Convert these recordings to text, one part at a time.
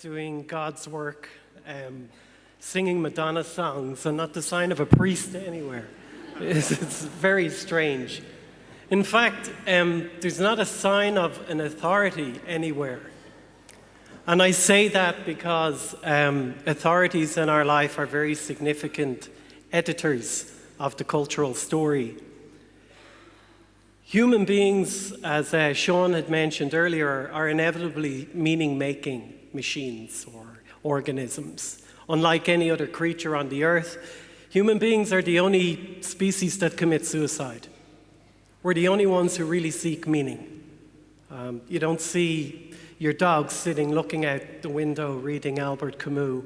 doing God's work, singing Madonna songs, and not the sign of a priest anywhere. It's very strange. In fact, there's not a sign of an authority anywhere. And I say that because authorities in our life are very significant editors of the cultural story. Human beings, as Sean had mentioned earlier, are inevitably meaning-making machines or organisms. Unlike any other creature on the earth, human beings are the only species that commit suicide. We're the only ones who really seek meaning. You don't see your dog sitting looking out the window reading Albert Camus,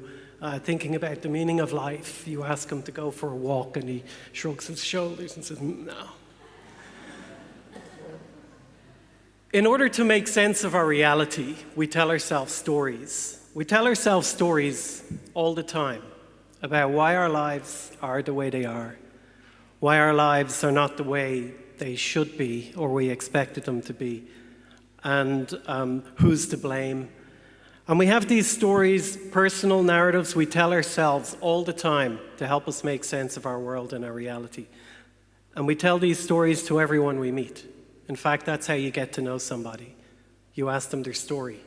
thinking about the meaning of life. You ask him to go for a walk and he shrugs his shoulders and says, no. In order to make sense of our reality, we tell ourselves stories. We tell ourselves stories all the time about why our lives are the way they are, why our lives are not the way they should be or we expected them to be, and who's to blame. And we have these stories, personal narratives we tell ourselves all the time to help us make sense of our world and our reality. And we tell these stories to everyone we meet. In fact, that's how you get to know somebody. You ask them their story.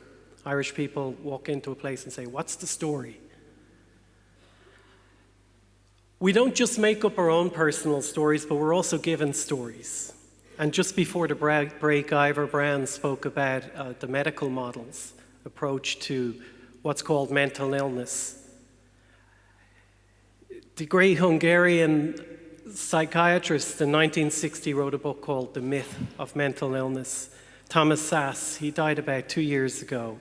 Irish people walk into a place and say, "What's the story?" We don't just make up our own personal stories, but we're also given stories. And just before the break, Ivor Brown spoke about the medical model's approach to what's called mental illness. The great Hungarian psychiatrist in 1960 wrote a book called The Myth of Mental Illness. Thomas Sass, he died about 2 years ago.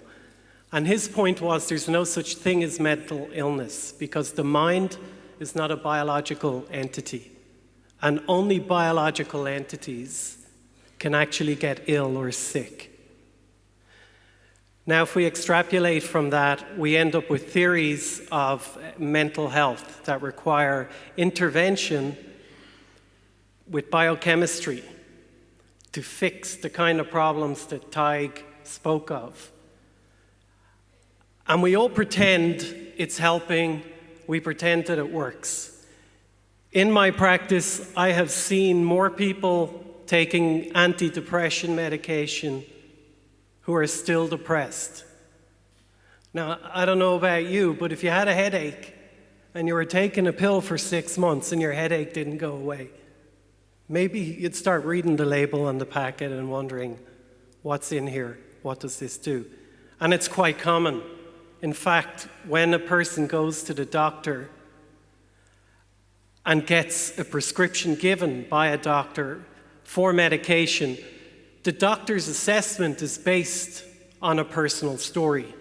And his point was there's no such thing as mental illness because the mind is not a biological entity. And only biological entities can actually get ill or sick. Now, if we extrapolate from that, we end up with theories of mental health that require intervention with biochemistry to fix the kind of problems that Teig spoke of. And we all pretend it's helping, we pretend that it works. In my practice, I have seen more people taking antidepressant medication who are still depressed. Now, I don't know about you, but if you had a headache and you were taking a pill for 6 months and your headache didn't go away, maybe you'd start reading the label on the packet and wondering, what's in here? What does this do? And it's quite common. In fact, when a person goes to the doctor and gets a prescription given by a doctor for medication, the doctor's assessment is based on a personal story.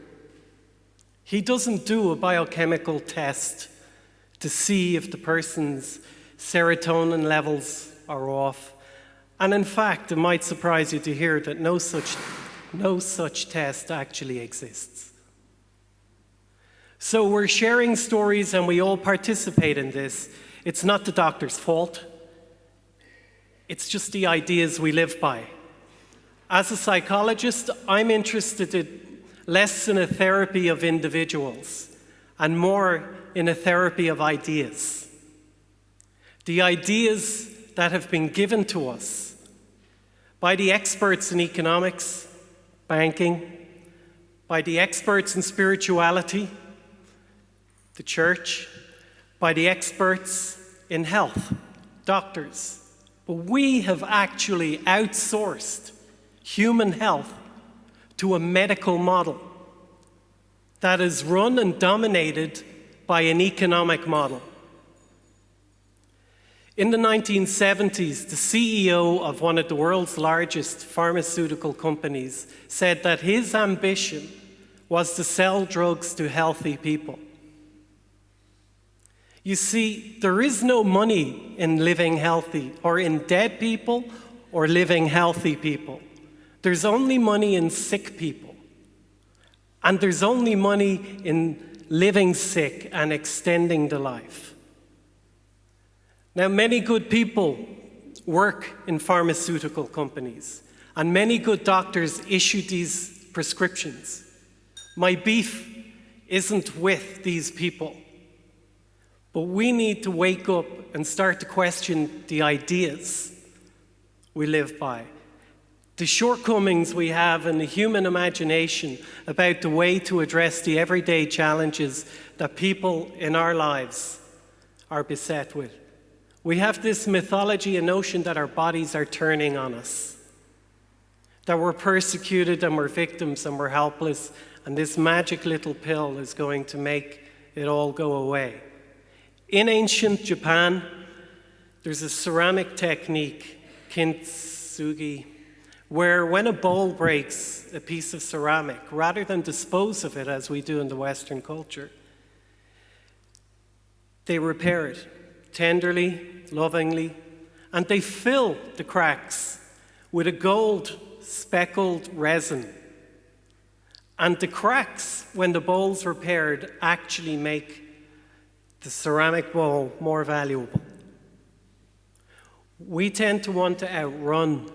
He doesn't do a biochemical test to see if the person's serotonin levels are off. And in fact, it might surprise you to hear that no such test actually exists. So we're sharing stories and we all participate in this. It's not the doctor's fault. It's just the ideas we live by. As a psychologist, I'm interested in less in a therapy of individuals and more in a therapy of ideas. The ideas that have been given to us by the experts in economics, banking, by the experts in spirituality, the church, by the experts in health, doctors. But we have actually outsourced human health to a medical model that is run and dominated by an economic model. In the 1970s, the CEO of one of the world's largest pharmaceutical companies said that his ambition was to sell drugs to healthy people. You see, there is no money in living healthy or in dead people or living healthy people. There's only money in sick people. And there's only money in living sick and extending the life. Now, many good people work in pharmaceutical companies, and many good doctors issue these prescriptions. My beef isn't with these people. But we need to wake up and start to question the ideas we live by, the shortcomings we have in the human imagination about the way to address the everyday challenges that people in our lives are beset with. We have this mythology and notion that our bodies are turning on us, that we're persecuted and we're victims and we're helpless, and this magic little pill is going to make it all go away. In ancient Japan, there's a ceramic technique, kintsugi, where when a bowl breaks a piece of ceramic, rather than dispose of it as we do in the Western culture, they repair it tenderly, lovingly, and they fill the cracks with a gold speckled resin. And the cracks, when the bowl's repaired, actually make the ceramic bowl more valuable. We tend to want to outrun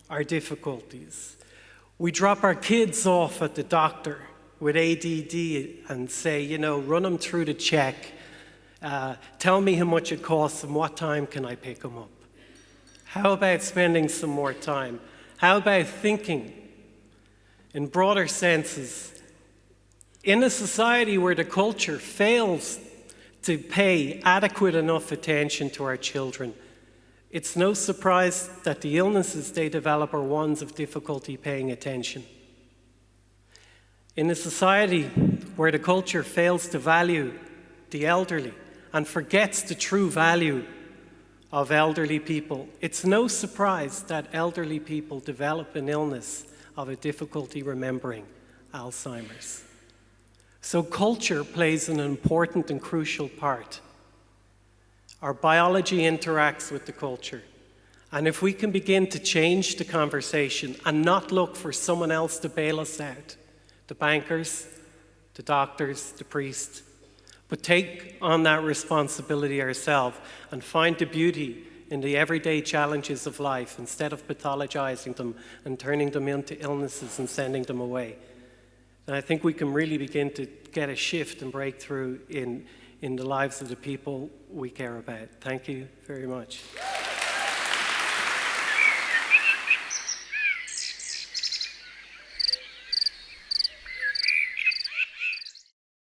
our difficulties. We drop our kids off at the doctor with ADD and say, run them through the check. Tell me how much it costs and what time can I pick them up? How about spending some more time? How about thinking in broader senses? In a society where the culture fails to pay adequate enough attention to our children, it's no surprise that the illnesses they develop are ones of difficulty paying attention. In a society where the culture fails to value the elderly and forgets the true value of elderly people, it's no surprise that elderly people develop an illness of a difficulty remembering, Alzheimer's. So culture plays an important and crucial part. Our biology interacts with the culture. And if we can begin to change the conversation and not look for someone else to bail us out, the bankers, the doctors, the priests, but take on that responsibility ourselves and find the beauty in the everyday challenges of life instead of pathologizing them and turning them into illnesses and sending them away. And I think we can really begin to get a shift and breakthrough in the lives of the people we care about. Thank you very much.